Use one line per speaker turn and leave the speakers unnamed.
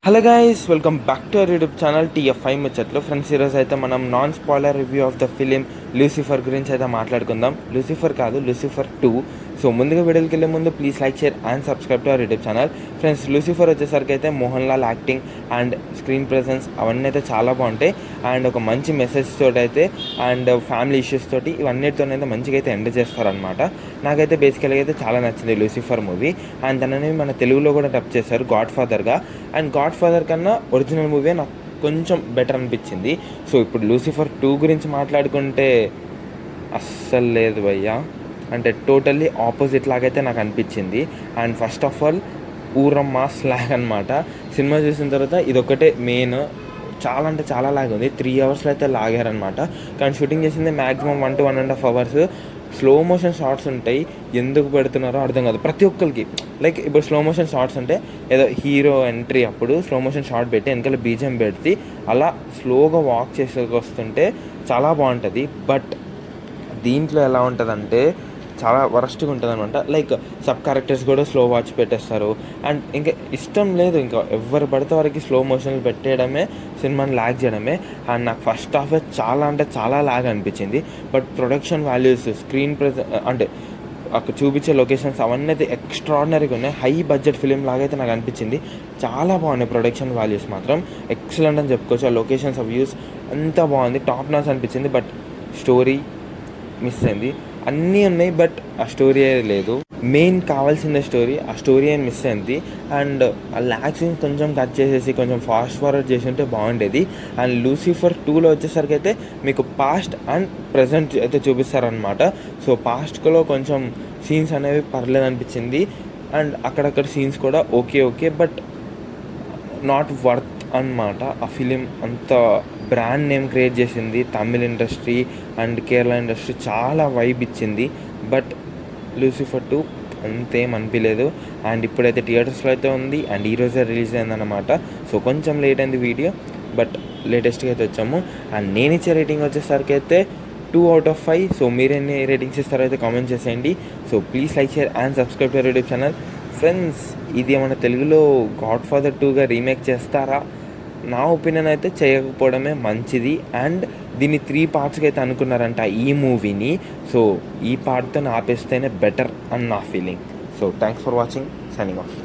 Hello guys, welcome back to our YouTube channel TF5 ముచ్చట్లు. Friends, ఈరోజు అయితే మనం non spoiler review of the film Lucifer గురించి అయితే మాట్లాడుకుందాం. లూసిఫర్ కాదు, లూసిఫర్ 2. సో ముందుగా వీడియోకి వెళ్ళే ముందు please like, share and subscribe to our YouTube channel. Friends, Lucifer వచ్చేసరికి అయితే Mohan Lal acting and screen presence అవన్నీ అయితే చాలా బాగుంటాయి. అండ్ ఒక మంచి మెసేజ్ తోటి అయితే అండ్ ఫ్యామిలీ ఇష్యూస్ తోటి ఇవన్నిటితోనైతే మంచిగా అయితే ఎండ్ చేస్తారనమాట. నాకైతే బేసికల్గా అయితే చాలా నచ్చింది లూసిఫర్ మూవీ. అండ్ దానిని మన తెలుగులో కూడా డబ్ చేశారు గాడ్ ఫాదర్గా. అండ్ గాడ్ ఫాదర్ కన్నా ఒరిజినల్ మూవీ నాకు కొంచెం బెటర్ అనిపించింది. సో ఇప్పుడు లూసిఫర్ 2 గురించి మాట్లాడుకుంటే అస్సలు లేదు భయ్యా, అంటే టోటల్లీ ఆపోజిట్ లాగైతే నాకు అనిపించింది. అండ్ ఫస్ట్ ఆఫ్ ఆల్ ఊరం మాస్ లాగ్ అనమాట. సినిమా చూసిన తర్వాత ఇదొక్కటే మెయిన్. చాలా అంటే చాలా లాగ్ ఉంది. 3 అవర్స్లో అయితే లాగారనమాట. కానీ షూటింగ్ చేసింది maximum 1 to 1.5 hours. Slow motion shorts ఉంటాయి, ఎందుకు పెడుతున్నారో అర్థం కాదు ప్రతి ఒక్కరికి. లైక్ ఇప్పుడు స్లో మోషన్ షార్ట్స్ అంటే ఏదో హీరో ఎంట్రీ అప్పుడు స్లో మోషన్ షార్ట్ పెట్టి వెనకాల బీజం పెడితే అలా స్లోగా వాక్ చేసేకొస్తుంటే చాలా బాగుంటుంది. బట్ దీంట్లో ఎలా ఉంటుందంటే చాలా వరస్ట్గా ఉంటుంది అనమాట. లైక్ సబ్ క్యారెక్టర్స్ కూడా స్లో వాచ్ పెట్టేస్తారు. అండ్ ఇంకా ఇష్టం లేదు, ఇంకా ఎవరు పడితే వారికి స్లో మోషన్లు పెట్టేయడమే, సినిమాని లాగ్ చేయడమే. అండ్ నాకు ఫస్ట్ హాఫ్ చాలా అంటే చాలా లాగ్ అనిపించింది. బట్ ప్రొడక్షన్ వాల్యూస్, స్క్రీన్ అంటే అక్కడ చూపించే లొకేషన్స్ అవన్నీ అయితే ఎక్స్ట్రాడినరీగా ఉన్నాయి. హై బడ్జెట్ ఫిలిం లాగైతే నాకు అనిపించింది. చాలా బాగున్నాయి ప్రొడక్షన్ వాల్యూస్ మాత్రం ఎక్సలెంట్ అని చెప్పుకోవచ్చు. ఆ లొకేషన్స్, ఆ వ్యూస్ అంతా బాగుంది, టాప్ నాచ్ అనిపించింది. బట్ స్టోరీ మిస్ అయింది. అన్నీ ఉన్నాయి బట్ ఆ స్టోరీ లేదు. మెయిన్ కావాల్సిన స్టోరీ, ఆ స్టోరీ అని మిస్ అయింది. అండ్ ఆ ల్యాక్స్ని కొంచెం కట్ చేసేసి కొంచెం ఫాస్ట్ ఫార్వర్డ్ చేసి ఉంటే బాగుండేది. అండ్ లూసిఫర్ 2లో వచ్చేసరికి అయితే మీకు పాస్ట్ అండ్ ప్రజెంట్ అయితే చూపిస్తారనమాట. సో పాస్ట్లో కొంచెం సీన్స్ అనేవి పర్లేదు అనిపించింది. అండ్ అక్కడక్కడ సీన్స్ కూడా ఓకే బట్ నాట్ వర్త్ అన్నమాట. ఆ ఫిలిం అంత బ్రాండ్ నేమ్ క్రియేట్ చేసింది Tamil industry and Kerala industry, చాలా వైబ్ ఇచ్చింది. బట్ లూసిఫర్ 2 అంతేం అనిపించలేదు. అండ్ ఇప్పుడైతే థియేటర్స్లో అయితే ఉంది అండ్ ఈరోజే రిలీజ్ అయిందన్నమాట. సో కొంచెం లేట్ అయింది వీడియో, బట్ లేటెస్ట్గా అయితే వచ్చాము. అండ్ నేను ఇచ్చే రేటింగ్ వచ్చేసరికి అయితే 2 out of 5. సో మీరెన్ని రేటింగ్స్ ఇస్తారో అయితే కామెంట్ చేసేయండి. So please like, share and subscribe to YouTube channel. Friends, ఇది ఏమైనా తెలుగులో గాడ్ ఫాదర్ 2గా రీమేక్ చేస్తారా? నా ఒపీనియన్ అయితే చేయకపోవడమే మంచిది. అండ్ దీన్ని 3 పార్ట్స్కి అయితే అనుకున్నారంట ఈ మూవీని. సో ఈ పార్ట్తో ఆపేస్తేనే బెటర్ అని నా feeling. So thanks for watching, signing off.